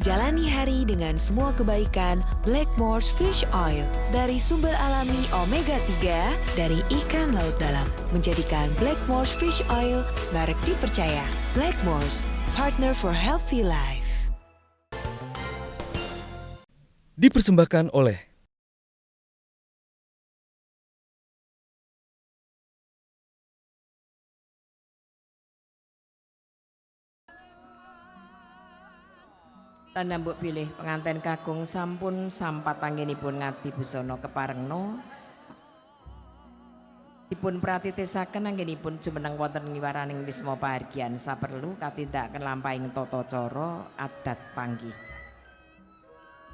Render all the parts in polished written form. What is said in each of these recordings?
Jalani hari dengan semua kebaikan Blackmores Fish Oil dari sumber alami omega 3 dari ikan laut dalam. Menjadikan Blackmores Fish Oil merek dipercaya. Blackmores, partner for healthy life. Dipersembahkan oleh Tanda mbok pilih penganten kakung sampun sampat anggenipun ngati busana keparengno dipun pratitisaken anggenipun jumeneng wonten ngiwaraning wisma pahargyan saperlu katindakan lampahing tata cara adat panggih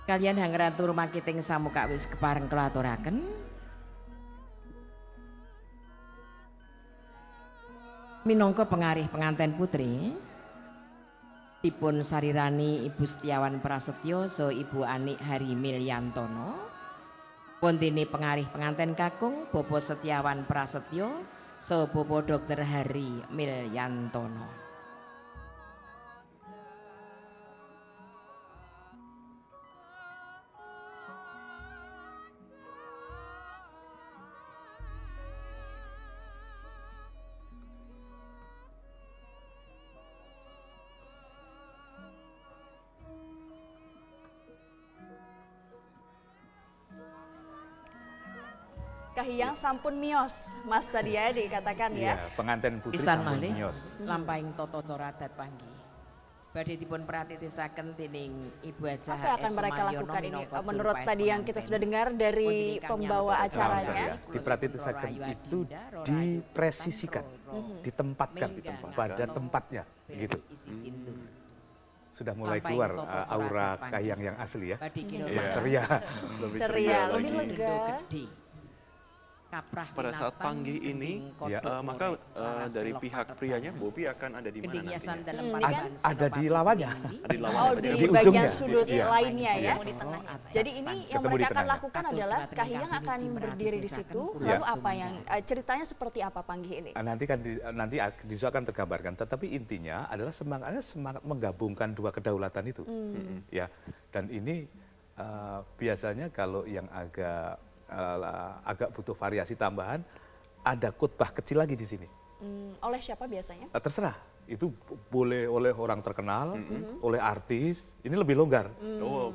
kalian Hang Ratu rumakiting samuka wis kepareng kelaturaken minangka pengarih penganten putri dipun sarirani Ibu Setiawan Prasetyo so Ibu Anik Hari Milyantono pontene pengarih penganten kakung Bobo Setiawan Prasetyo so Bobo Dr. Hari Milyantono. Kahiyang sampun miyos, Mas tadi ya dikatakan ya. Iya, penganten putri Pisan sampun malih miyos. lampahing tata cara adat panggih. Badhe dipun pratitisaken dening Ibu Hajah Apa yang akan HS mereka Sumaryono lakukan ini? minangka Menurut juru tadi yang kita sudah dengar dari pembawa acaranya. Dipraktisikan itu dipresisikan, ditempatkan pada tempatnya, gitu. Sudah mulai keluar aura kahiyang yang asli ya. Ceria. Ceria, lebih lega. Pada saat panggih ini, maka dari pihak prianya, Bobi akan ada di mana nantinya? Ada di lawannya. Ada di lawan Oh, berarti di ya? bagian ujungnya. sudut Iya. lainnya ya. Iya. Jadi ini yang Ketemu di mereka akan tengahnya. lakukan adalah kahiyang akan berdiri di situ. Iya. Lalu apa yang ceritanya seperti apa panggih ini? Nanti akan tergambarkan, tetapi intinya adalah semangat menggabungkan dua kedaulatan itu. Ya. Dan ini biasanya kalau yang agak butuh variasi tambahan, ada khotbah kecil lagi di sini. Oleh siapa biasanya? Terserah, itu boleh oleh orang terkenal, oleh artis. Ini lebih longgar,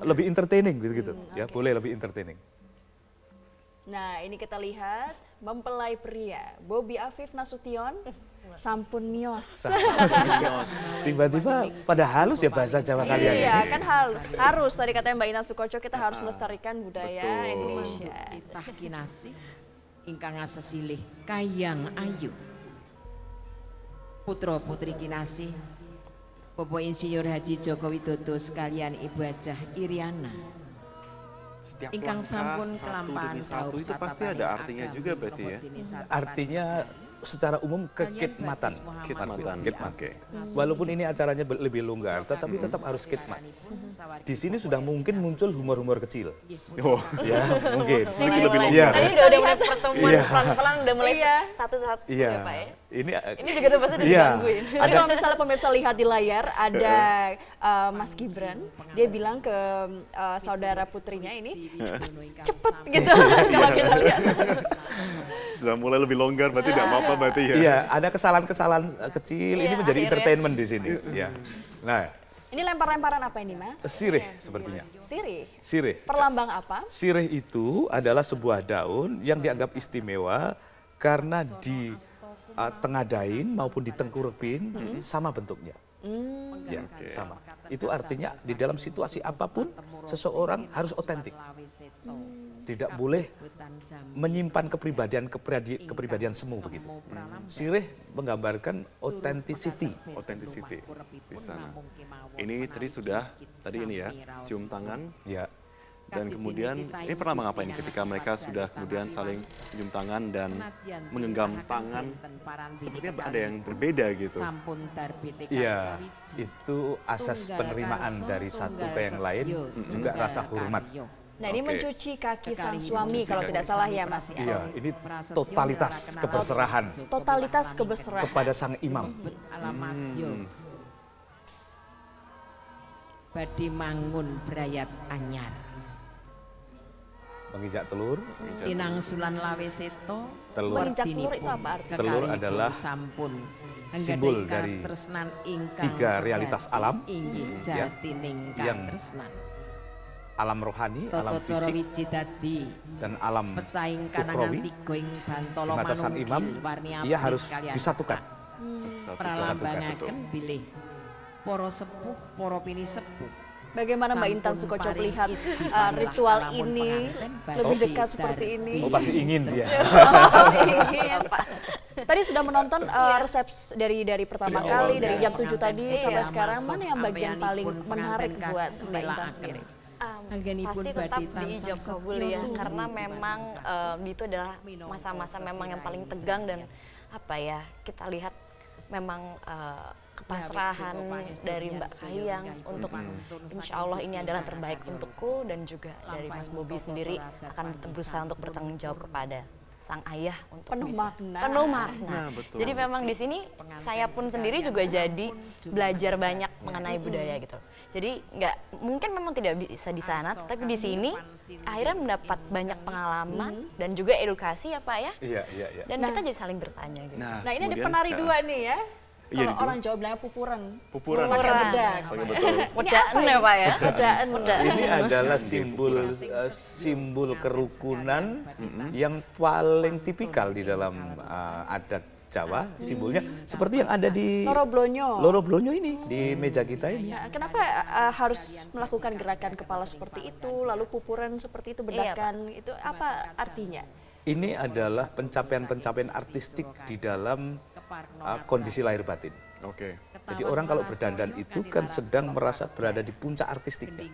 lebih entertaining gitu-gitu. Ya, boleh lebih entertaining. Nah, ini kita lihat mempelai pria Bobi Afif Nasution sampun miyos. Tiba-tiba pada halus ya bahasa Jawa kalian ini. Iya, kan harus tadi katanya Mbak Ina Sukoco kita harus melestarikan budaya Indonesia. Titah kinasih ingkang asesilih Kahiyang Ayu. Putra putri kinasih Bapak Insinyur Haji Joko Widodo sekalian Ibu Hajah Iriana. Setiap Ingkang langkah sampun satu kelampahan demi satu itu pasti ada artinya juga berarti ya? Artinya secara umum kekitmatan. Khidmatan. Oke. Walaupun ini acaranya lebih longgar, tetapi tetap harus khidmat. Di sini sudah mungkin muncul humor-humor kecil. Oh, Ya, mungkin. lebih longgar. Iya. Tadi udah mulai pertemuan Iya. pelan-pelan udah mulai satu-satu Iya. ya Pak ya. Ini Ini juga pasti udah Iya. digangguin. Tadi kalau misalnya pemirsa lihat di layar ada Mas Gibran, dia bilang ke saudara putrinya ini cepet gitu kalau kita lihat. Sudah mulai lebih longgar berarti tidak apa-apa berarti ya? Iya, ada kesalahan-kesalahan kecil. Ini Iya, menjadi akhirnya. entertainment di sini. Ya. Nah, Ini lempar-lemparan apa ini Mas? sirih sepertinya. Sirih. Sirih. Perlambang apa? Sirih itu adalah sebuah daun yang dianggap istimewa karena di tengah daun maupun di tengkurepin sama bentuknya. Ya, sama. Itu artinya di dalam situasi apapun seseorang harus otentik. Tidak boleh menyimpan kepribadian semu begitu. Sirih menggambarkan authenticity. Authenticity di sana. Ini tadi sudah, ini ya, cium tangan. Ya. Dan kemudian, ini perlambang apa ini ketika mereka sudah kemudian saling cium tangan dan menggenggam tangan, sepertinya ada yang berbeda gitu. Iya, itu asas penerimaan dari satu ke yang lain, juga rasa hormat. Nah ini Oke. mencuci kaki sang suami kalau tidak salah ya Mas ya. Iya, ini totalitas keberserahan Totalitas keberseraan. kepada sang imam. badhe mangun brayat anyar. Menginjak telur. Pinangsulan lawe seto. Telur. Menginjak telur itu apa artinya? Telur adalah sampun simbol dari tresnan ingkang tiga realitas sejati, alam, inggih ya, jatining yang tresnan. Alam rohani, alam Tata cara fisik, wiji dadi dan alam pecahing kanangan ukhrawi. tiga ing bantala Di mata sang manungkil imam, warni ia abrit harus kaliyan disatukan. pethak. Pralambangaken bilih para sepuh, para pilih sepuh. Bagaimana Mbak Intan Sampun Sukoco paring melihat ikhtibarlah ritual kalamun ini penganten lebih badhe dekat seperti darbi. ini? Oh pasti ingin dia. Ingin, Pak. Tadi sudah menonton resepsi dari pertama Dari kali, awal, dari ya. jam 7 tadi sampai Iya. sekarang, mana yang bagian Ampeyanipun paling penganten menarik kagem buat Mbak Intan nelaaken. sendiri? Anggenipun Pasti tetap badhe di tansah Joko setya Kabul ya, turu karena dumateng memang itu adalah masa-masa memang yang paling tegang dan apa ya, kita lihat memang kepasrahan dari Mbak Kahiyang untuk insya Allah ini adalah terbaik untukku, dan juga dari Mas Bobi sendiri akan berusaha untuk bertanggung jawab kepada sang ayah untuk Penuh bisa makna. penuh makna. Nah, betul. Jadi memang di sini saya pun sendiri juga jadi belajar banyak mengenai budaya gitu. Jadi nggak mungkin memang tidak bisa di sana, tapi di sini akhirnya mendapat banyak pengalaman dan juga edukasi ya Pak ya. Iya, iya, iya. Dan kita jadi saling bertanya gitu. Nah ini ada kemudian, penari dua nih ya. Iya, Kalau itu. orang Jawa bilangnya pupuran. Pupuran. Pakai bedak. Pakai betul. Wedaan ya Pak ya. Bedaan. Ini adalah simbol kerukunan yang paling tipikal di dalam adat Jawa. Simbolnya seperti yang ada di Loro Blonyo. Loro Blonyo ini di meja kita ini. Ya, kenapa harus melakukan gerakan kepala seperti itu, lalu pupuran seperti itu, Iya, bedakan, itu apa artinya? Ini adalah pencapaian-pencapaian artistik di dalam kondisi lahir batin. Oke. Jadi orang kalau berdandan itu kan sedang merasa berada di puncak artistiknya.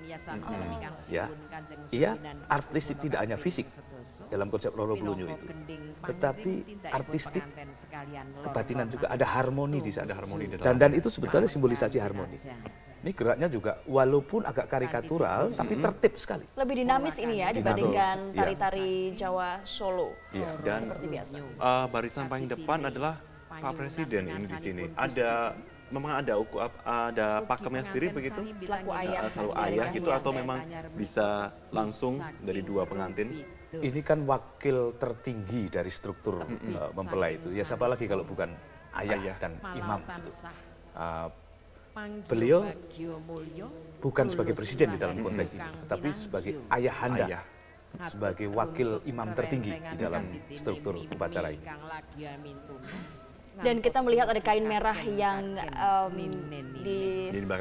Ya, ia artistik tidak hanya fisik dalam konsep Loro Blonyo itu, tetapi artistik kebatinan juga, ada harmoni di sana. Ada harmoni di dalam. Dandan itu sebetulnya simbolisasi harmoni. Ini geraknya juga walaupun agak karikatural, tapi tertib sekali. Lebih dinamis ini ya dibandingkan Iya. tari-tari Jawa Solo. Iya. Dan Seperti biasa. barisan paling depan adalah Pak Presiden ini di sini. Memang ada pakemnya sendiri begitu? Selaku ayah. Selalu dari ayah gitu, Kahiyang. atau memang bisa langsung dari dua pengantin? Ini kan wakil tertinggi dari struktur mempelai itu. Ya siapa lagi kalau bukan ayah dan imam itu. Beliau bukan sebagai presiden di dalam konteks ini, tetapi sebagai ayahanda, Ayah. sebagai wakil imam tertinggi di dalam struktur upacara ini. Dan kita melihat ada kain merah yang Bahkan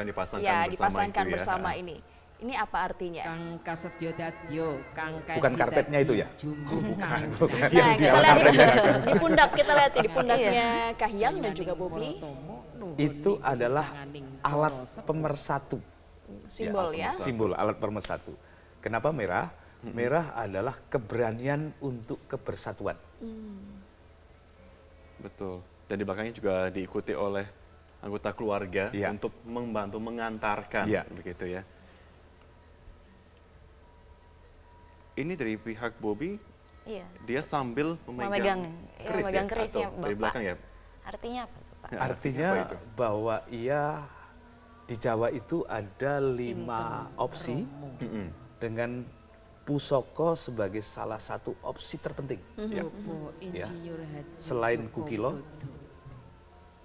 dipasangkan ya, bersama dipasangkan itu ya. bersama ini. Ini apa artinya? Kang kasedya dadya, kang Bukan karpetnya itu ya? Bukan. Nah, kita lihat di pundak, kita lihat di pundaknya Kahiyang dan juga Bobi, Itu adalah alat pemersatu. simbol ya. Simbol alat pemersatu. Kenapa merah? Merah adalah keberanian untuk kebersatuan. Betul. Dan di belakangnya juga diikuti oleh anggota keluarga Iya. untuk membantu mengantarkan, Iya. begitu ya. Ini dari pihak Bobi, Iya. dia sambil Memegang, memegang ya, keris memegang ya? kerisnya, Atau dari Bapak. belakang ya? Artinya apa tuh Pak? Artinya Apa itu? bahwa ia di Jawa itu ada 5 opsi Mm-mm. dengan pusoko sebagai salah satu opsi terpenting. Ya. Insinyur Haji Selain Joko Kukilo Widodo.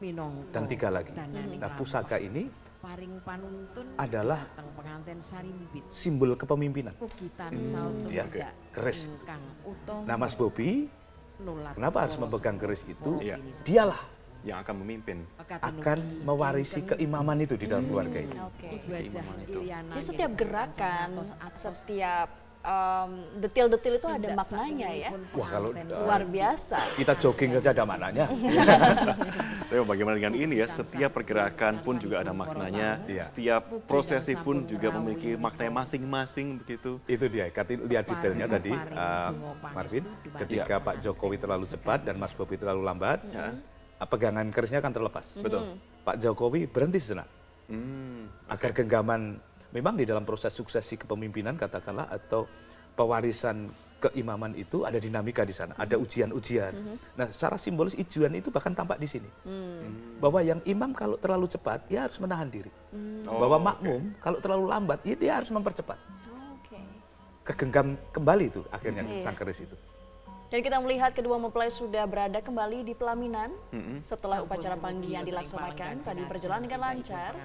Minangka dan 3 lagi. dananing Nah, rambut. pusaka ini Paring panuntun adalah dhateng penganten sarimbit. simbol kepemimpinan. Pugitan sautu ya, bedak keris. ingkang utama Nah, Mas Bobi, nular kenapa harus para memegang sepuh keris itu? Iya. Dialah Yang akan memimpin. akan mewarisi keimaman itu di dalam keluarga ini. Oke. Ibajah Iriana Jadi setiap nggih, gerakan, atos-atos setiap detil-detil itu ada maknanya ya. Wah, kalau Luar biasa. kita jogging saja ada maknanya. Tapi bagaimana dengan ini ya, setiap pergerakan pun juga ada maknanya, Iya. setiap prosesi pun juga memiliki maknanya masing-masing begitu. Itu dia, lihat detailnya tadi, Marvin, ketika Pak Jokowi terlalu cepat dan Mas Bobi terlalu lambat, Ya. pegangan kerisnya akan terlepas. Betul. Pak Jokowi berhenti sejenak, Hmm, agar genggaman, memang di dalam proses suksesi kepemimpinan katakanlah, atau pewarisan keimaman itu ada dinamika di sana, ada ujian-ujian. Nah, secara simbolis ujian itu bahkan tampak di sini. Bahwa yang imam kalau terlalu cepat, dia harus menahan diri. Bahwa makmum kalau terlalu lambat, ya dia harus mempercepat. Oke. Kegenggam kembali itu akhirnya sang keris itu. Dan kita melihat kedua mempelai sudah berada kembali di pelaminan setelah upacara panggi yang dilaksanakan. Tadi perjalanan dengan lancar.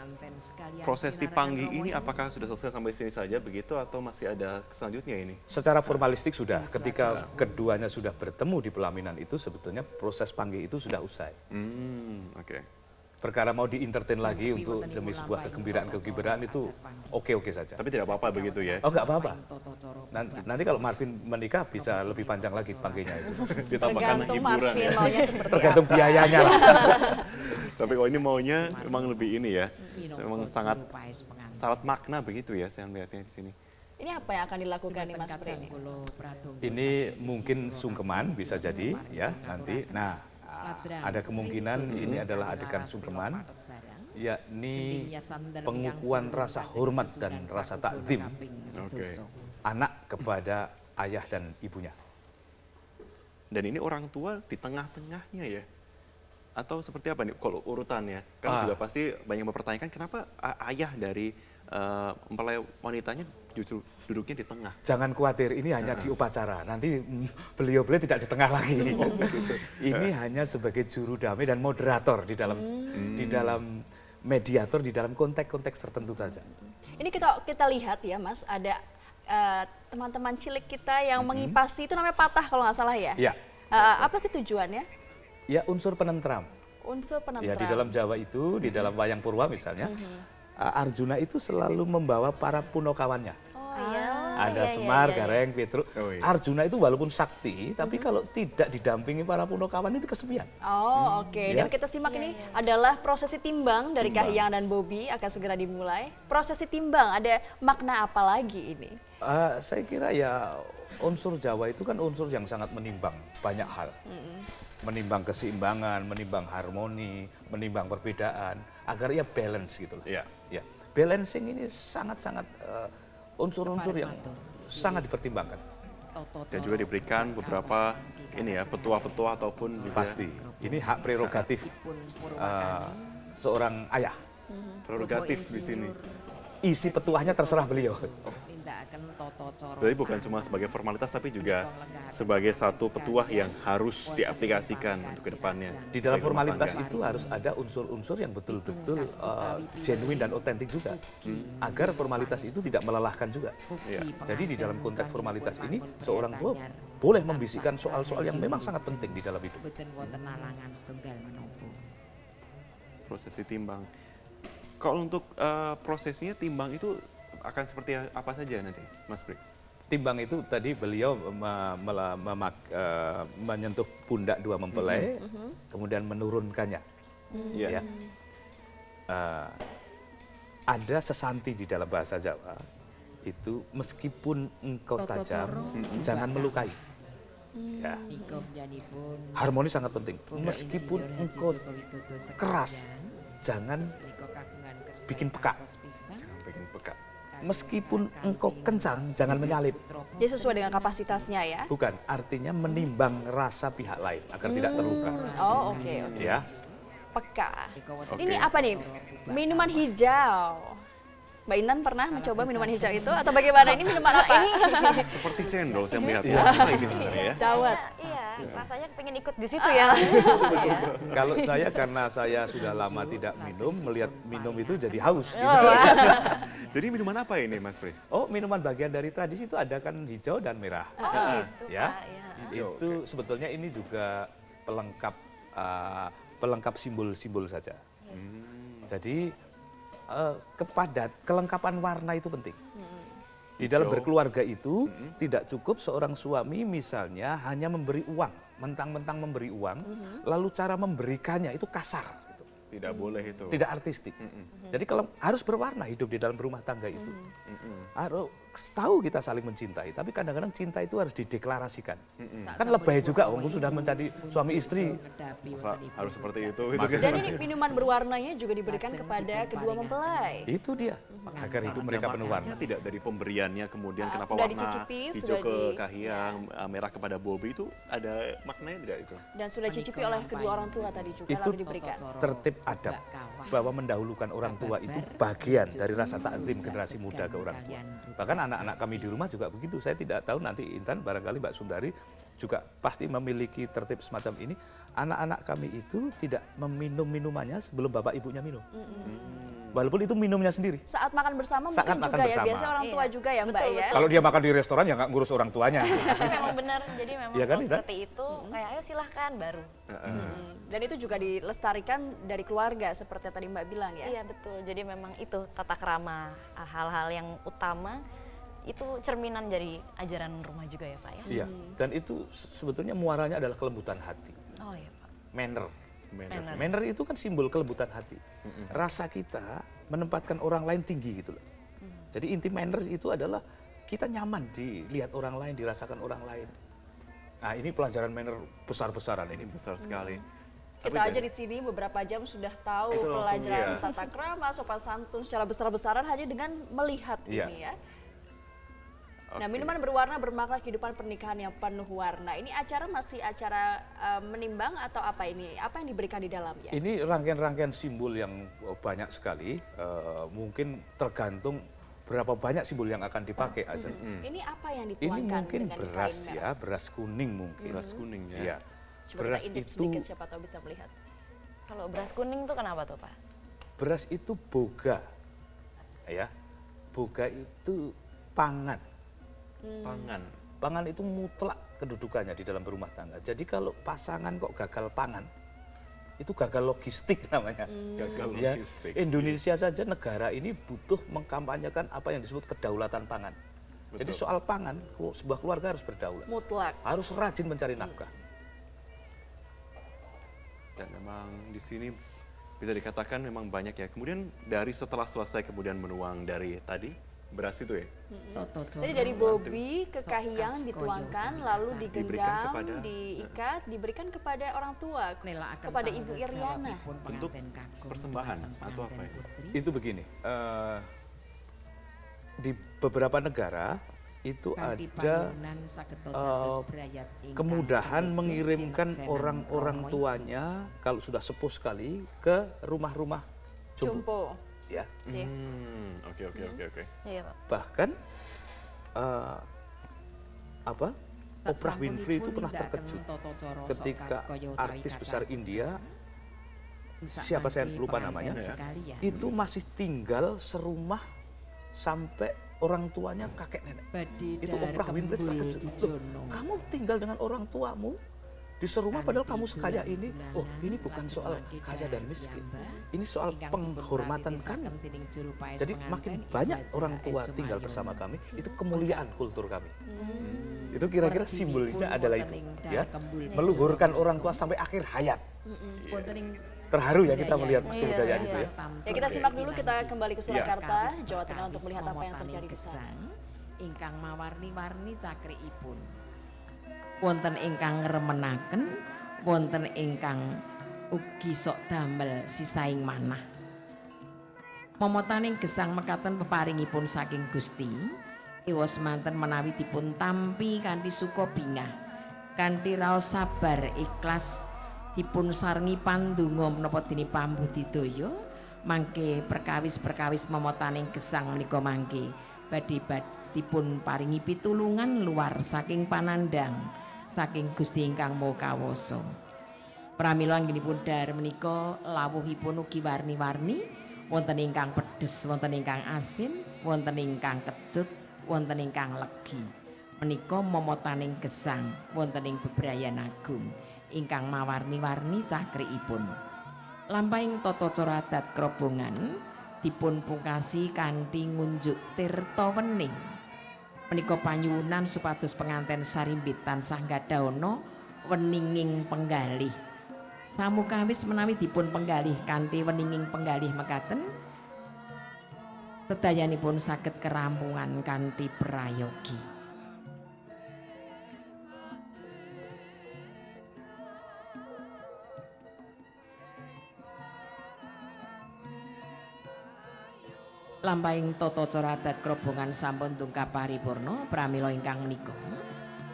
Prosesi panggi ini apakah sudah selesai sampai sini saja begitu atau masih ada selanjutnya ini? Secara formalistik sudah, ketika keduanya sudah bertemu di pelaminan itu sebetulnya proses panggi itu sudah usai. Oke. Perkara mau di-entertain lagi untuk demi sebuah kegembiraan itu oke-oke saja. Tapi tidak apa-apa begitu ya? Oh, nggak apa-apa. Nanti kalau Marvin menikah bisa lebih panjang lagi pangginya itu. Ditambahkan Tergantung hiburan Marvin ya. maunya seperti Tergantung apa. biayanya lah. Tapi kalau ini maunya memang lebih ini ya, memang sangat makna begitu ya saya melihatnya di sini. Ini apa yang akan dilakukan nih Mas Pri? Ini mungkin sungkeman bisa jadi ya nanti. Nah, ada kemungkinan ini adalah adegan sungkeman, yakni pengukuhan rasa hormat dan rasa takzim anak kepada ayah dan ibunya. Dan ini orang tua di tengah-tengahnya ya? Atau seperti apa nih kalau urutannya? Kan juga pasti banyak mempertanyakan kenapa ayah dari mempelai wanitanya justru duduknya di tengah. Jangan khawatir, ini hanya di upacara. Nanti beliau tidak di tengah lagi. Ini hanya sebagai juru damai dan moderator di dalam mediator di dalam konteks-konteks tertentu saja. Ini kita lihat ya Mas, ada teman-teman cilik kita yang mengipasi, itu namanya patah kalau nggak salah ya? Iya. Apa sih tujuannya? Ya, unsur penentram. Unsur penentram. Ya, di dalam Jawa itu, di dalam wayang Purwa misalnya, Arjuna itu selalu membawa para punokawannya. Oh iya. Ada Semar, Gareng, Petruk. Oh, iya. Arjuna itu walaupun sakti, tapi kalau tidak didampingi para punokawan itu kesepian. Oh oke. Ya. Dan kita simak ini adalah prosesi timbang dari Kahiyang dan Bobi akan segera dimulai. Prosesi timbang ada makna apa lagi ini? Saya kira ya unsur Jawa itu kan unsur yang sangat menimbang banyak hal. Menimbang keseimbangan, menimbang harmoni, menimbang perbedaan, agar ya balance gitu lah. Iya. Ya. Balancing ini sangat-sangat unsur-unsur yang sangat dipertimbangkan. Dan juga diberikan beberapa ini ya petua-petua ataupun juga Pasti. Ini hak prerogatif seorang ayah. prerogatif di sini. Isi petuahnya terserah beliau. Berarti bukan cuma sebagai formalitas tapi juga sebagai satu petuah yang harus diaplikasikan untuk kedepannya. Di dalam sebagai rumah formalitas tangga. itu harus ada unsur-unsur yang betul-betul genuine dan otentik juga, agar formalitas itu tidak melelahkan juga. Iya. Jadi di dalam konteks formalitas ini, seorang tua boleh membisikkan soal-soal yang memang sangat penting di dalam hidup. Prosesi timbang. Kalau untuk prosesnya timbang itu akan seperti apa saja nanti, Mas Pri? Timbang itu tadi beliau menyentuh pundak dua mempelai, kemudian menurunkannya. Iya. Ya. Ada sesanti di dalam bahasa Jawa, itu meskipun engkau tajam, jangan melukai. Ya. Harmoni sangat penting. Meskipun engkau keras, jangan bikin peka. Jangan bikin peka. Meskipun engkau kencang, jangan menyalip. Jadi sesuai dengan kapasitasnya ya? Bukan, artinya menimbang rasa pihak lain agar tidak terluka. Oh oke. Ya. Peka. Oke. Ini apa nih? Minuman hijau. Mbak Intan pernah mencoba minuman hijau itu atau bagaimana? Ini minuman apa? Seperti cendol saya melihatnya. Apa ini sebenarnya ya? Dawet. Iya, rasanya pengen ikut di situ ya. Kalau saya karena saya sudah lama tidak minum, melihat minum itu jadi haus. gitu. Jadi minuman apa ini, Mas Pri? Oh, minuman bagian dari tradisi itu ada kan hijau dan merah. Ya. Itu sebetulnya ini juga pelengkap simbol-simbol saja. Jadi kelengkapan warna itu penting. Di dalam berkeluarga itu tidak cukup seorang suami misalnya hanya memberi uang, mentang-mentang memberi uang, lalu cara memberikannya itu kasar. Gitu. Tidak boleh itu. tidak artistik. Jadi kalau harus berwarna hidup di dalam rumah tangga itu. Harus tahu kita saling mencintai, tapi kadang-kadang cinta itu harus dideklarasikan. Kan lebay juga, kamu sudah mencari suami istri. Masa harus seperti itu. Dan ini minuman berwarnanya juga diberikan kepada kedua mempelai. Itu dia, agar hidup mereka penuh warna. Maknanya tidak dari pemberiannya, kemudian kenapa sudah warna dicicipi, hijau sudah ke Kahiyang, merah kepada Bobby itu ada maknanya tidak itu? Dan sudah dicicipi oleh kedua orang tua tadi juga Itu lalu diberikan. tertib adab bahwa mendahulukan orang tua itu bagian dari rasa takzim generasi muda ke orang tua. Bahkan anak-anak kami di rumah juga begitu. Saya tidak tahu nanti Intan, barangkali Mbak Sundari juga pasti memiliki tertib semacam ini. Anak-anak kami itu tidak meminum minumannya sebelum bapak ibunya minum. Walaupun itu minumnya sendiri. Saat makan bersama Saat mungkin makan juga ya, bersama. biasanya orang tua juga ya Mbak ya. Kalau dia makan di restoran ya nggak ngurus orang tuanya. Tapi memang benar, jadi memang Iya kan, kalau Ita? seperti itu kayak ayo silahkan baru. Dan itu juga dilestarikan dari keluarga seperti yang tadi Mbak bilang ya. Iya betul, jadi memang itu tata krama, hal-hal yang utama itu cerminan dari ajaran rumah juga ya Pak ya. Iya. Dan itu sebetulnya muaranya adalah kelembutan hati. Oh iya Pak. Manner. Manner. Manner itu kan simbol kelembutan hati. Rasa kita menempatkan orang lain tinggi gitu loh. Jadi inti manner itu adalah kita nyaman dilihat orang lain, dirasakan orang lain. Nah ini pelajaran manner besar-besaran ini. Besar sekali. Kita aja di sini beberapa jam sudah tahu Itu langsung, pelajaran iya. tata krama, sopan santun secara besar-besaran hanya dengan melihat Iya. ini ya. Nah, Oke. minuman berwarna bermakna kehidupan pernikahan yang penuh warna. Ini acara masih acara menimbang atau apa ini? Apa yang diberikan di dalamnya? Ini rangkaian-rangkaian simbol yang banyak sekali. Mungkin tergantung berapa banyak simbol yang akan dipakai aja. Ini apa yang Ini dituangkan mungkin dengan beras kain ya, merah? beras kuning mungkin. Beras kuning ya. Iya. Coba Beras kita intip itu sedikit siapa tahu bisa melihat. Kalau beras kuning tuh kenapa tuh Pak? beras itu boga. Ya. Boga itu pangan. Pangan. Pangan itu mutlak kedudukannya di dalam rumah tangga. Jadi kalau pasangan kok gagal pangan, itu gagal logistik namanya. Gagal Ya, logistik. Indonesia saja negara ini butuh mengkampanyekan apa yang disebut kedaulatan pangan. Jadi Betul. soal pangan, sebuah keluarga harus berdaulat. Mutlak. Harus rajin mencari nafkah. Dan memang di sini bisa dikatakan memang banyak ya. Kemudian dari setelah selesai kemudian menuang dari tadi beras itu ya. Jadi dari Bobby ke Kahiyang dituangkan, lalu Diberikan digenggam, kepada- diikat, diberikan kepada orang tua, kepada Ibu Iriana. Bentuk persembahan atau apa ya? Itu begini, di beberapa negara itu ada kemudahan mengirimkan orang-orang tuanya kalau sudah sepuh sekali ke rumah-rumah jompo. Jompo. Ya. Cih. Oke. Iya Pak. Bahkan Oprah Winfrey itu pernah terkejut ketika artis besar India, siapa saya lupa namanya, itu masih tinggal serumah sampai orang tuanya kakek nenek. Itu Oprah Winfrey terkejut. Loh, kamu tinggal dengan orang tuamu di serumah padahal kamu sekaya ini. Oh, ini bukan soal kaya dan miskin. Ini soal penghormatan kami. Jadi makin banyak orang tua tinggal bersama kami, itu kemuliaan kultur kami. Itu kira-kira simbolnya adalah itu, ya. Meluhurkan orang tua sampai akhir hayat. Terharu ya kita melihat kebudayaan itu ya. Ya kita simak dulu, kita kembali ke Surakarta, Jawa Tengah untuk melihat apa yang terjadi di sana. Ingkang mawarni-warni cakriipun. Wonten ingkang ngremenaken, wonten ingkang ugi sok damel sisaing manah. Momotaning gesang mekaten peparingipun saking Gusti, ewas manten menawi dipun tampi kanthi suka bingah, kanthi raos sabar ikhlas dipun sarengi pandonga menapa dene pambudidaya, mangke perkawis-perkawis momotaning gesang menika mangke badhe dipun paringi pitulungan luar saking panandang saking Gusti ingkang Maha Kawasa. Pramila anggenipun dahar menika lawuhipun ugi warni-warni, wonten ingkang pedes, wonten ingkang asin, wonten ingkang kecut, wonten ingkang legi. Menika momotaning gesang wonten ing bebrayan agung ingkang mawarni-warni cakriipun. Lampahing tata cara adat krobongan dipun pungkasi kanthi ngunjuk tirta wening. Menika panyuwunan supados penganten sarimbit tansah gadhawana weninging penggalih Samukawis menawi dipun penggalih kanthi weninging penggalih mekaten sedayanipun saged kerampungan kanthi prayogi. Lampahing tata cara adat krobongan sampun tungkap paripurna pramila ingkang menika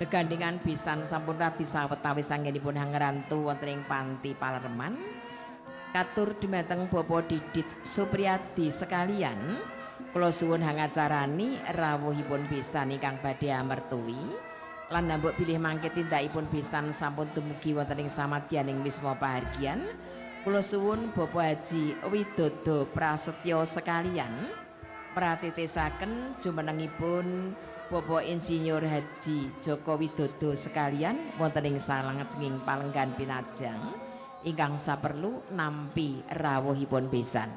gegandhengan pisan sampun radi sawetawis anggenipun hangrantu wonten ing panti Palereman. Katur dumateng Bapak Didit Supriyadi sekalian, kula suwun hangacarani rawuhipun pisan ingkang badhe amertuwi lan nambuk bilih mangke tindakipun pisan sampun dumugi wonten ing samadyaning wisma pahargyan. Kula suwun Bapak Haji Widodo Prasetyo sekalian pratitisaken jumenengipun Bapak Insinyur Haji Joko Widodo sekalian wonten ing salajenging palenggan pinajang ingkang saperlu nampi rawuhipun pisan.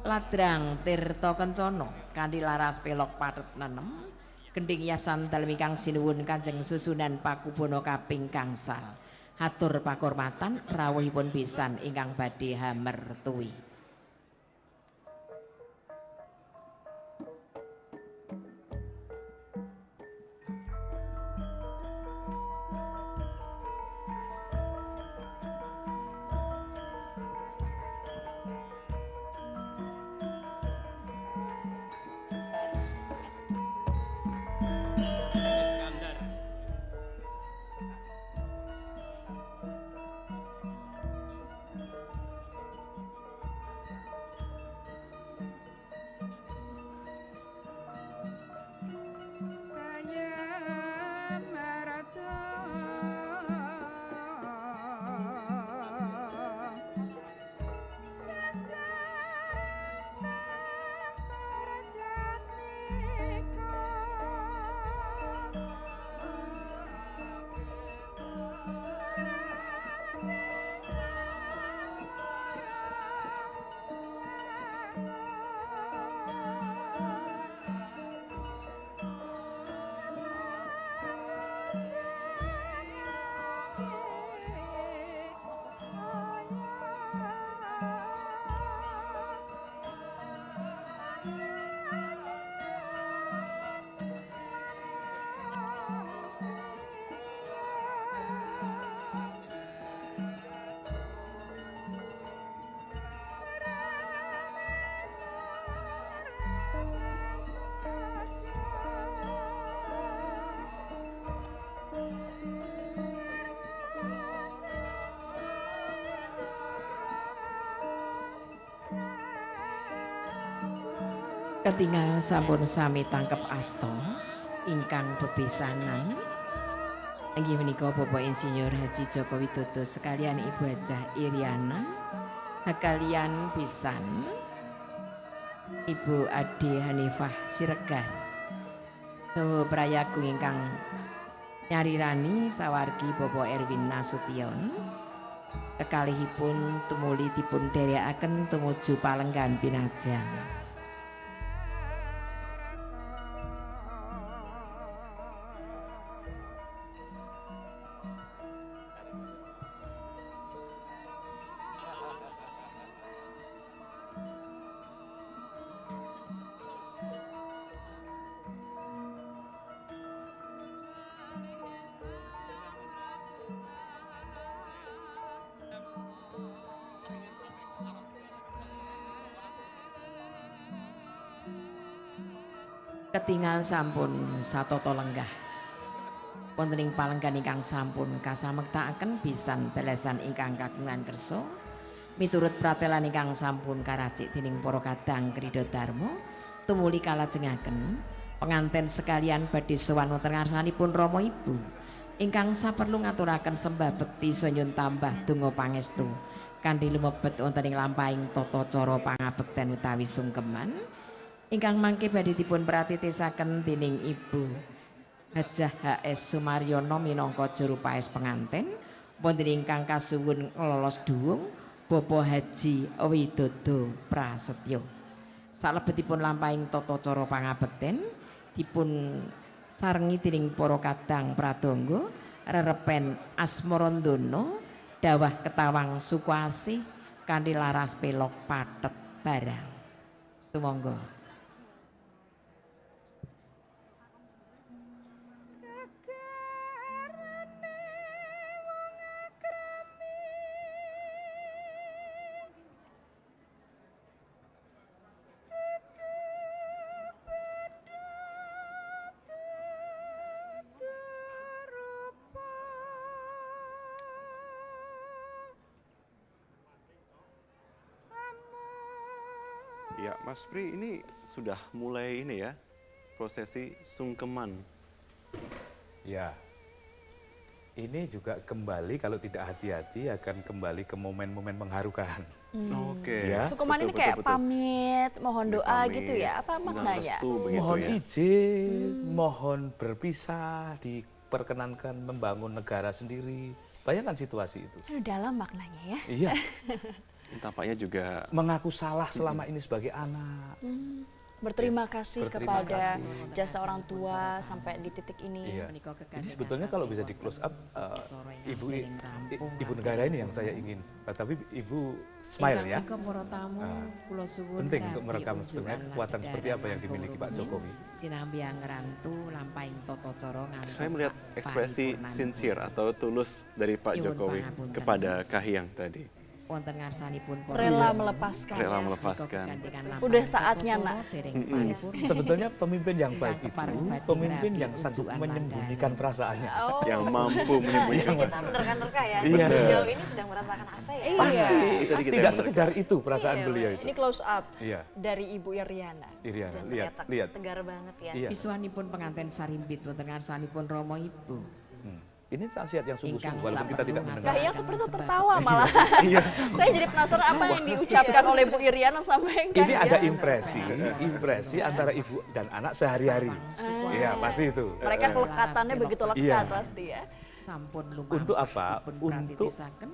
Ladrang Tirta Kencana kanthi laras pelok pathet nenem gendhing yasan dalem ingkang sinuwun Kanjeng Susunan Pakubana kaping gangsal. Hatur pakurmatan rawuhipun pisan ingkang badhe hamertuwi. Ketingal sampun sami tangkep asta ingkang bebesanan inggih menika Bapak Insinyur Haji Joko Widodo sekalian Ibu Hajah Iriana kalian pisan Ibu Ade Hanifah Siregar saha prayagung ingkang nyarirani sawargi Bapak Erwin Nasution kekalihipun tumuli dipun dherekaken tumuju palenggan pinajang. Ketingal sampun satata lenggah wonten ing palenggan ingkang sampun kasamektakaken pisan telesan ingkang kagungan kersa miturut pratelan ingkang sampun karacik dening para kadang Krida Dharma tumuli kalajengaken penganten sekalian badhe sowan wonten ngarsanipun Rama Ibu ingkang saperlu ngaturaken sembah bekti sanyun tambah donga pangestu kanthi lumebet wonten ing lampahing tata cara pangabekten utawi sungkeman ingkang mangke badhe dipun pratitisaken dening Ibu Hajah HS Sumaryono minangka juru paes penganten wonten ingkang kasuwun lolos duwung Bapak Haji Widodo Prasetyo. Salebetipun lampahing tata cara pangabekten dipun sarengi dening para kadang pradonga rerepen Asmarandana dawah ketawang sukwasih kanthi laras pelok pathet barang. Sumangga. Ya, Mas Pri, ini sudah mulai ini ya, prosesi sungkeman. Ya, ini juga kembali kalau tidak hati-hati akan kembali ke momen-momen mengharukan. Oke. Ya. Sukuman ini Betul, kayak betul, betul. pamit, mohon doa Pamit, gitu ya. Apa maknanya? restu begitu Mohon ya. izin, mohon berpisah, diperkenankan membangun negara sendiri. Bayangkan situasi itu. Aduh, dalam maknanya ya. Iya, Tampaknya juga mengaku salah selama ini sebagai anak. Berterima kasih Berterima kepada kasih. jasa orang tua sampai di titik ini. Iya. Jadi sebetulnya kalau bisa di close up, ibu negara ini yang saya ingin, tapi ibu smile ya. Penting untuk merekam sebenarnya kekuatan seperti apa yang dimiliki Pak Jokowi. Sinambi ngrantu lampahing tata cara ngantos. saya melihat ekspresi sincere atau tulus dari Pak Nyuwun Jokowi pangapunten. kepada Kahiyang tadi. Wonten ngarsanipun para Rela melepaskan. Rela ya. melepaskan. Udah saatnya, Nak. Sebetulnya pemimpin yang baik itu Ingkang kepareng pemimpin badhe yang rabi sanggup tujuan menyembunyikan mandala. perasaannya. Oh. Yang mampu menyembunyikan Kita menerka-nerka ya, Iya. beliau ini sedang merasakan apa ya? Iya. Pasti, Itu tadi kita tidak yang sekedar itu perasaan Iya, beliau itu. Ini close up Iya, dari Ibu Iriana. Iriana, Dan lihat, ternyata lihat. tegar banget ya. Iya. Pisuanipun pengantin sarimbit wonten ngarsanipun Rama Ibu. Ini nasihat yang sungguh-sungguh Ingkang walaupun kita tidak saperlu mendengar. Kahiyang seperti itu tertawa malah. Iya. Saya jadi penasaran apa yang diucapkan oleh Bu Iriana sampai Ini Kahiyang. ada impresi antara ibu dan anak sehari-hari. Iya, pasti itu. Mereka kelekatannya begitu lekat Iya. pasti ya. Sampun lumampah Untuk apa? dipun Untuk pratitisaken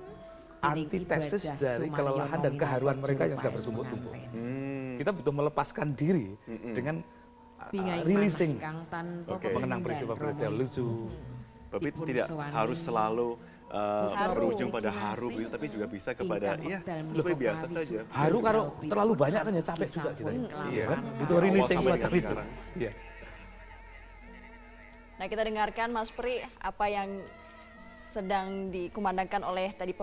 antitesis ibadah dari sumaryo kelelahan dan minangka keharuan mereka yang sudah paes bertumbuh-tumbuh. penganten. Kita butuh melepaskan diri dengan Pingai releasing, manah ingkang tanpa Oke. mengenang pemindan peristiwa-peristiwa Rama lucu. Tapi Ipun tidak suwani. harus selalu Haru. berujung pada haru begitu, tapi juga bisa kepada Ingkang iya wekdal seperti menika biasa kawi saja. suci Haru kalau rawi terlalu banyak kan ya putra capek juga kita. sampun Iya kan? kelampahan. Butuh releasing Awal sampai semacam dengan itu. sekarang. Iya. Nah, kita dengarkan Mas Pri apa yang sedang dikumandangkan oleh tadi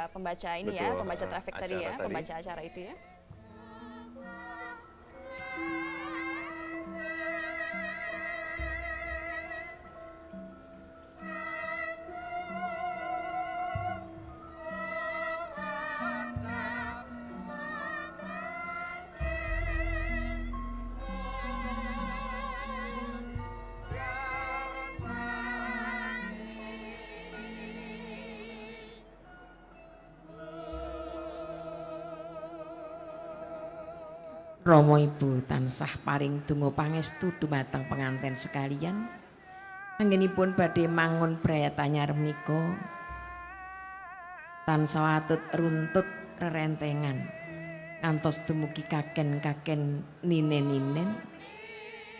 pembaca ini ya, Betul, pembaca traffic tadi acara ya, tadi. pembaca acara itu ya. Rama Ibu tansah paring donga pangestu dumateng penganten sekalian. Anggenipun badhe mangun brayat anyar menika tansah atut runtut rerentengan ngantos dumugi kaken-kaken ninen-ninen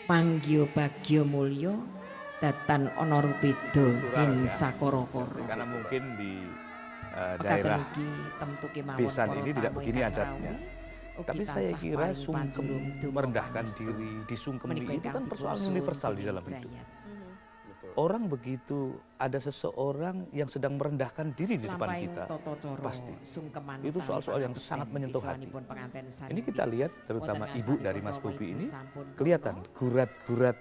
panggya bagya mulya datan ana rupeda Kultural, ing ya. sakara-kara. Karena mungkin di Mekaten daerah ugi temtu kemawon besan para ini tidak tamu begini ingkang adatnya. rawuh. Ugi Tapi saya tansah kira paring sungkem, panjurung donga merendahkan pangestu. diri, disungkemi Menika itu ingkang kan persoalan dipun universal di suwun dalam dening hidup. brayat. Orang begitu ada seseorang yang sedang merendahkan diri di depan Lampahing kita. tata cara Pasti. sungkeman Itu utawi soal-soal yang pangabekten sangat menyentuh hati. pisanipun penganten sari. Ini kita lihat terutama Wonten ibu dari ngarsanipun Mas Rama Bobi Ibu ini sampun kelihatan donga. gurat-gurat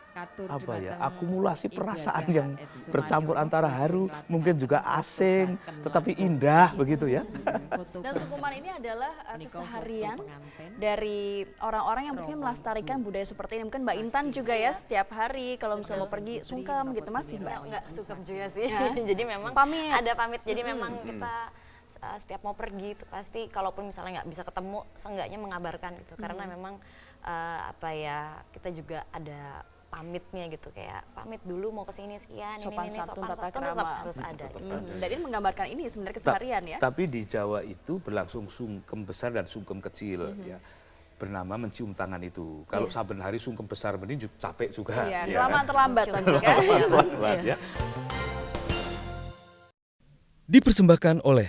Katur apa ya, dumateng akumulasi ibadah perasaan yang es bercampur Sumaryo, antara Rasul haru, Lajeng mungkin juga Agung, asing, Fotobaken tetapi langkung indah putih. begitu ya. Foto Dan sukuman ini adalah Menika foto keseharian penganten. dari orang-orang yang mungkin melestarikan budaya seperti ini. Mungkin Mbak Intan juga ya setiap hari kalau misalnya mau pergi sungkem gitu masih Mbak. Nggak suka juga sih. Jadi memang Pamit. ada pamit. Jadi memang kita setiap mau pergi itu pasti kalaupun misalnya nggak bisa ketemu, seenggaknya mengabarkan gitu. Karena memang apa ya, kita juga ada pamitnya gitu, kayak pamit dulu mau kesini sekian, Sopan ini santun, sopan tata santun tetap krama. harus ada. Gitu. Dan ini menggambarkan ini sebenarnya keseharian ya. Tapi di Jawa itu berlangsung sungkem besar dan sungkem kecil ya. Bernama mencium tangan itu. Kalau saben hari sungkem besar mending capek juga. Iya, ya kelamaan kan? terlambat nanti kan. Pelan-pelan ya. Dipersembahkan oleh